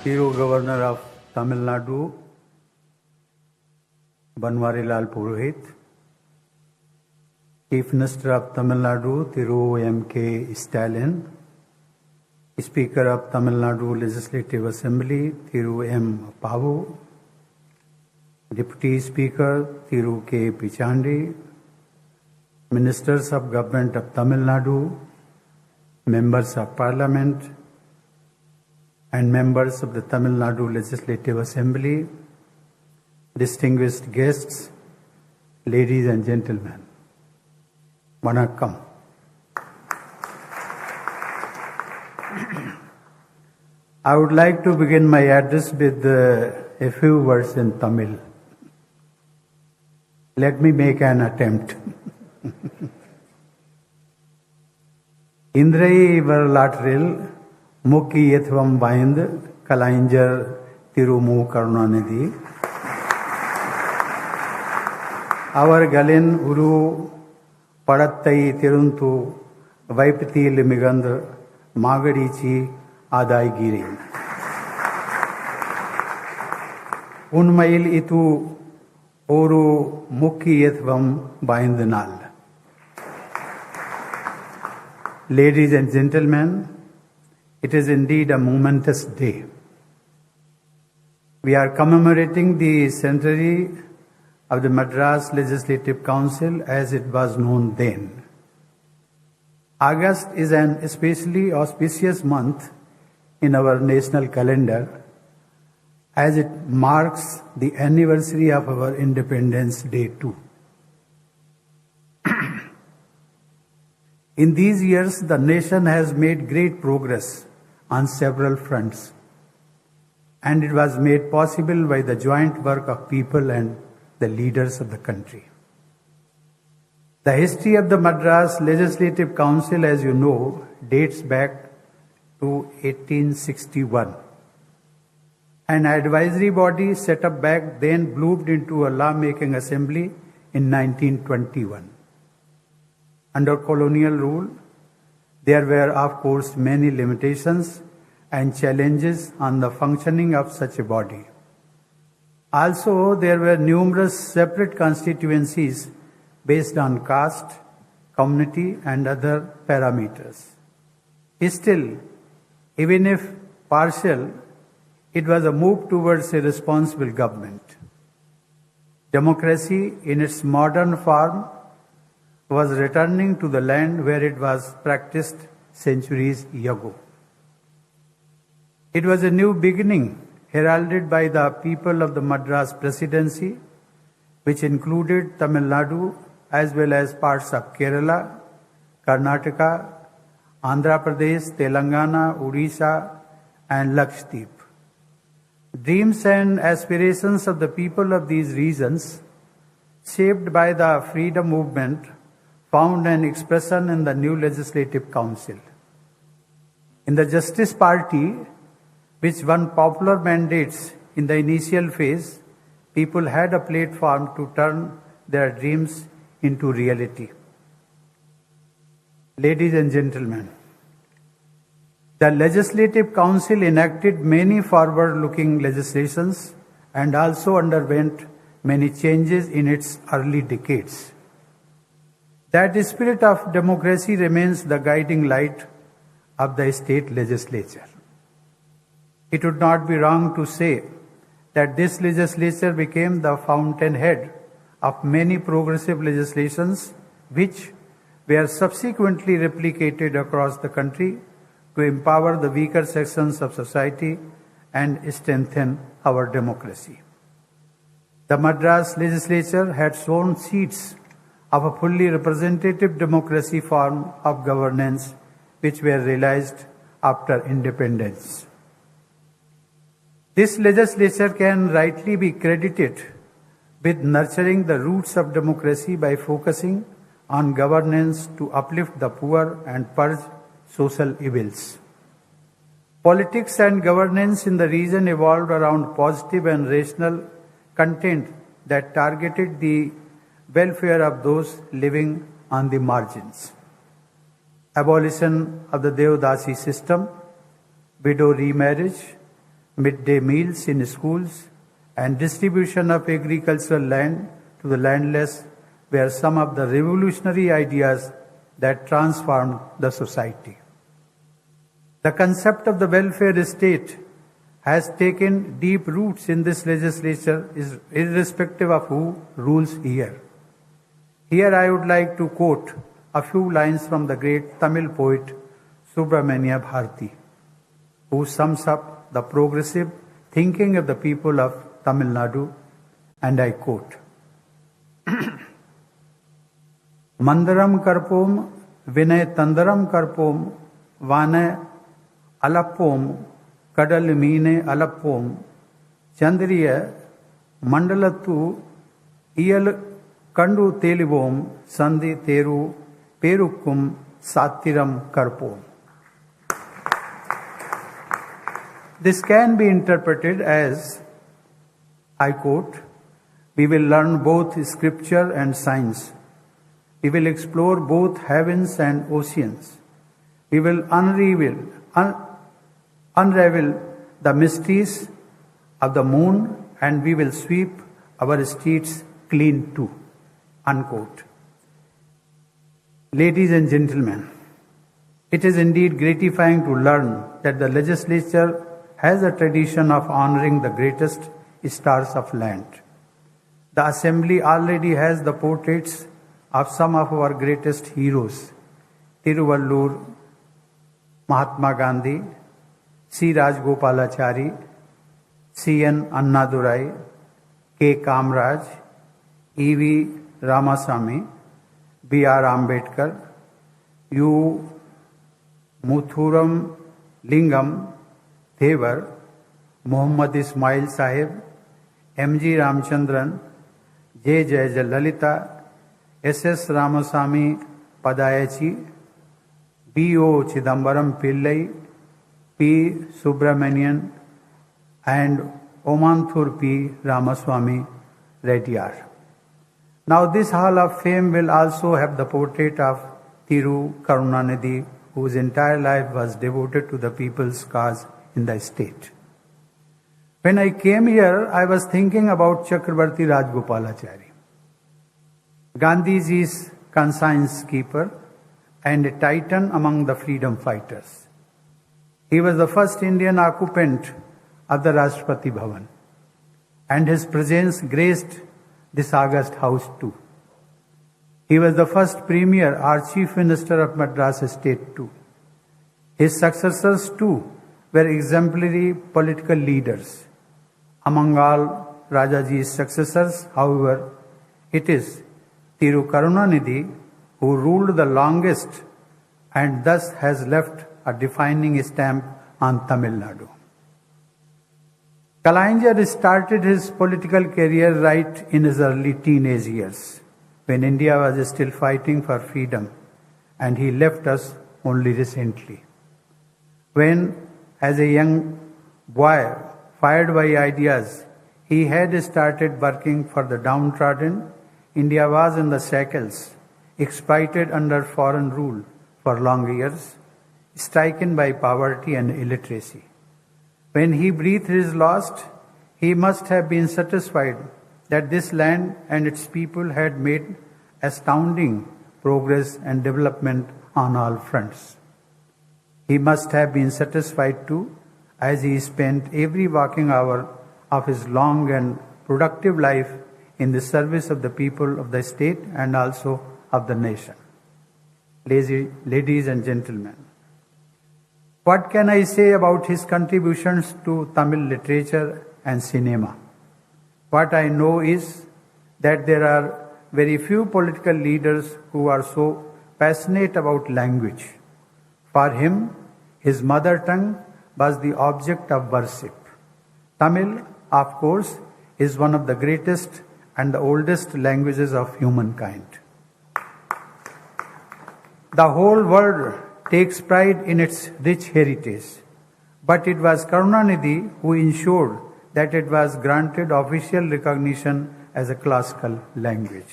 Hero Governor of Tamil Nadu, Banwarilal Purohit, Chief Minister of Tamil Nadu, Thiru M.K. Stalin, Speaker of Tamil Nadu Legislative Assembly, Thiru M. Pavu, Deputy Speaker, Thiru K. Pichandi, Ministers of Government of Tamil Nadu, Members of Parliament, and members of the Tamil Nadu Legislative Assembly, distinguished guests, ladies and gentlemen, Vanakkam. I would like to begin my address with a few words in Tamil. Let me make an attempt. இன்றைய வரலாற்றில் முக்கியத்துவம் வாய்ந்த கலைஞர் திரு மு. கருணாநிதி அவர்களின் ஒரு படத்தை திறந்து வைப்பதில் மிகுந்த மகிழ்ச்சி அடைகிறேன். உண்மையில் இது ஒரு முக்கியத்துவம் வாய்ந்த நாள். Ladies and gentlemen, it is indeed a momentous day. We are commemorating the centenary of the Madras Legislative Council as it was known then. August is an especially auspicious month in our national calendar as it marks the anniversary of our Independence Day too. In these years, the nation has made great progress on several fronts, and it was made possible by the joint work of people and the leaders of the country. The history of the Madras Legislative Council, as you know, dates back to 1861. An advisory body set up back then bloomed into a law-making assembly in 1921. Under colonial rule, there were, of course, many limitations and challenges on the functioning of such a body. Also, there were numerous separate constituencies based on caste, community, and other parameters. Still, even if partial, it was a move towards a responsible government. Democracy, in its modern form, was returning to the land where it was practiced centuries ago. It was a new beginning heralded by the people of the Madras Presidency, which included Tamil Nadu as well as parts of Kerala, Karnataka, Andhra Pradesh, Telangana, Odisha, and Lakshadweep. Dreams and aspirations of the people of these regions, shaped by the freedom movement, found an expression in the new Legislative Council. In the Justice Party, which won popular mandates in the initial phase, people had a platform to turn their dreams into reality. Ladies and gentlemen, the Legislative Council enacted many forward-looking legislations and also underwent many changes in its early decades. That spirit of democracy remains the guiding light of the state legislature. It would not be wrong to say that this legislature became the fountainhead of many progressive legislations which were subsequently replicated across the country to empower the weaker sections of society and strengthen our democracy. The Madras legislature had sown seeds of a fully representative democracy form of governance which were realized after independence. This legislature can rightly be credited with nurturing the roots of democracy by focusing on governance to uplift the poor and purge social evils. Politics and governance in the region evolved around positive and rational content that targeted the welfare of those living on the margins. Abolition of the Devdasi system, widow remarriage, midday meals in schools, and distribution of agricultural land to the landless were some of the revolutionary ideas that transformed the society. The concept of the welfare state has taken deep roots in this legislature, irrespective of who rules here. Here I would like to quote a few lines from the great Tamil poet Subramania Bharati, who sums up the progressive thinking of the people of Tamil Nadu, and I quote, Mandaram karpom, Vinay Tandaram karpom, Vane Alapom, Kadal Mine Alapom, Chandriya Mandalatu, Iyal Kandu Telivom, Sandi Teru, Perukum, Satiram Karpom. This can be interpreted as, I quote, we will learn both scripture and science. We will explore both heavens and oceans. We will unravel the mysteries of the moon, and we will sweep our streets clean too. Unquote. Ladies and gentlemen, it is indeed gratifying to learn that the legislature has a tradition of honoring the greatest stars of land. The Assembly already has the portraits of some of our greatest heroes, Tiruvallur, Mahatma Gandhi, C. Rajgopalachari, C. N. Annadurai, K. Kamraj, E. V. Ramasamy, B. R. Ambedkar, U. Muthuram Lingam Thevar, Muhammad Ismail Sahib, M. G. Ramchandran, J. Jayalalita, S. S. Ramasamy Padayachi, B. O. Chidambaram Pillai, P. Subramanian, and Omanthur P. Ramaswamy Reddyar. Now this Hall of Fame will also have the portrait of Thiru Karunanidhi, whose entire life was devoted to the people's cause in the state. When I came here, I was thinking about Chakrabarti Rajgopalachari, Gandhiji's conscience keeper and a titan among the freedom fighters. He was the first Indian occupant of the Rashtrapati Bhavan, and his presence graced this august house too. He was the first premier or chief minister of Madras state too. His successors too were exemplary political leaders. Among all Rajaji's successors, however, it is Thiru Karunanidhi who ruled the longest and thus has left a defining stamp on Tamil Nadu. Kalaignar started his political career right in his early teenage years, when India was still fighting for freedom, and he left us only recently. When, as a young boy, fired by ideas, he had started working for the downtrodden, India was in the shackles, exploited under foreign rule for long years, stricken by poverty and illiteracy. When he breathed his last, he must have been satisfied that this land and its people had made astounding progress and development on all fronts. He must have been satisfied too, as he spent every waking hour of his long and productive life in the service of the people of the state and also of the nation. Ladies and gentlemen, what can I say about his contributions to Tamil literature and cinema? What I know is that there are very few political leaders who are so passionate about language. For him, his mother tongue was the object of worship. Tamil, of course, is one of the greatest and the oldest languages of humankind. The whole world takes pride in its rich heritage, but it was Karunanidhi who ensured that it was granted official recognition as a classical language.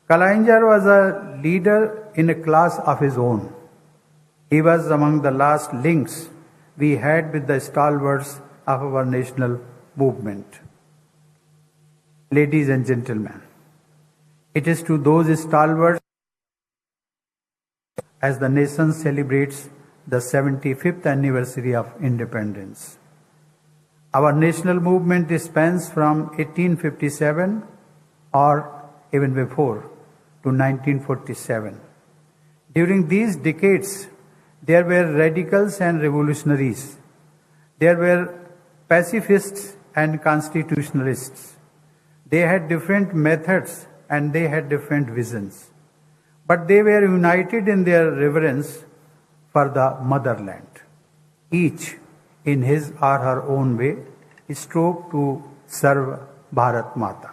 Kalaignar was a leader in a class of his own. He was among the last links we had with the stalwarts of our national movement. Ladies and gentlemen, it is to those stalwarts as the nation celebrates the 75th anniversary of independence. Our national movement spans from 1857 or even before to 1947. During these decades, there were radicals and revolutionaries. There were pacifists and constitutionalists. They had different methods and they had different visions. But they were united in their reverence for the motherland. Each, in his or her own way, strove to serve Bharat Mata.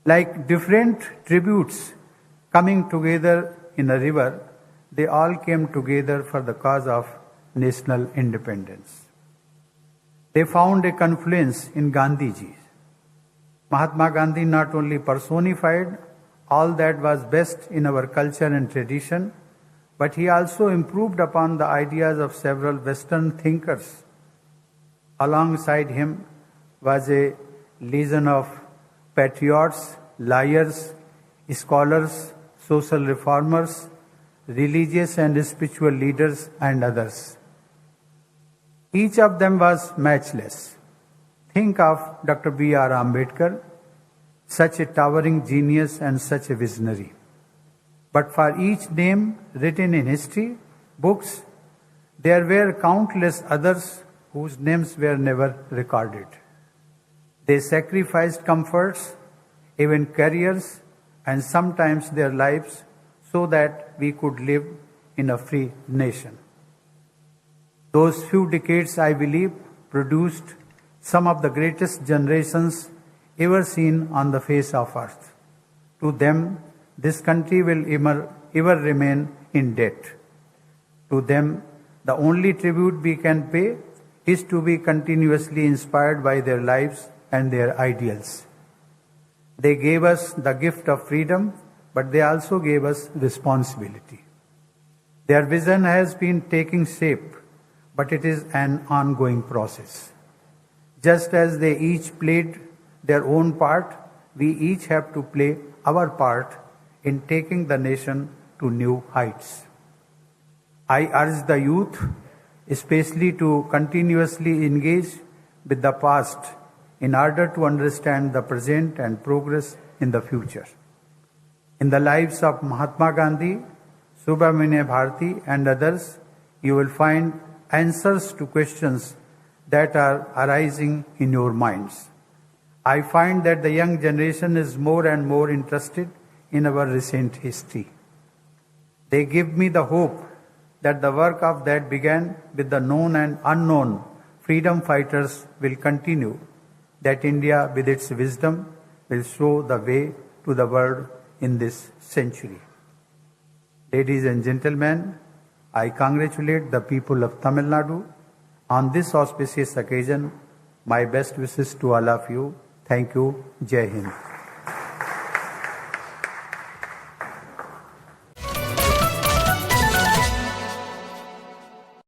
Like different tributes coming together in a river, they all came together for the cause of national independence. They found a confluence in Gandhiji. Mahatma Gandhi not only personified all that was best in our culture and tradition, but he also improved upon the ideas of several Western thinkers. Alongside him was a legion of patriots, liars, scholars, social reformers, religious and spiritual leaders, and others. Each of them was matchless. Think of Dr. B.R. Ambedkar, such a towering genius and such a visionary. But for each name written in history, books, there were countless others whose names were never recorded. They sacrificed comforts, even careers, and sometimes their lives so that we could live in a free nation. Those few decades, I believe, produced some of the greatest generations ever seen on the face of earth. To them, this country will ever remain in debt. To them, the only tribute we can pay is to be continuously inspired by their lives and their ideals. They gave us the gift of freedom, but they also gave us responsibility. Their vision has been taking shape, but it is an ongoing process. Just as they each played their own part, we each have to play our part in taking the nation to new heights. I urge the youth, especially to continuously engage with the past in order to understand the present and progress in the future. In the lives of Mahatma Gandhi, Subramania Bharati, and others, you will find answers to questions that are arising in your minds. I find that the young generation is more and more interested in our recent history. They give me the hope that the work of that began with the known and unknown freedom fighters will continue, that India with its wisdom will show the way to the world in this century. Ladies and gentlemen, I congratulate the people of Tamil Nadu on this auspicious occasion. My best wishes to all of you. Thank you. Jai Hind.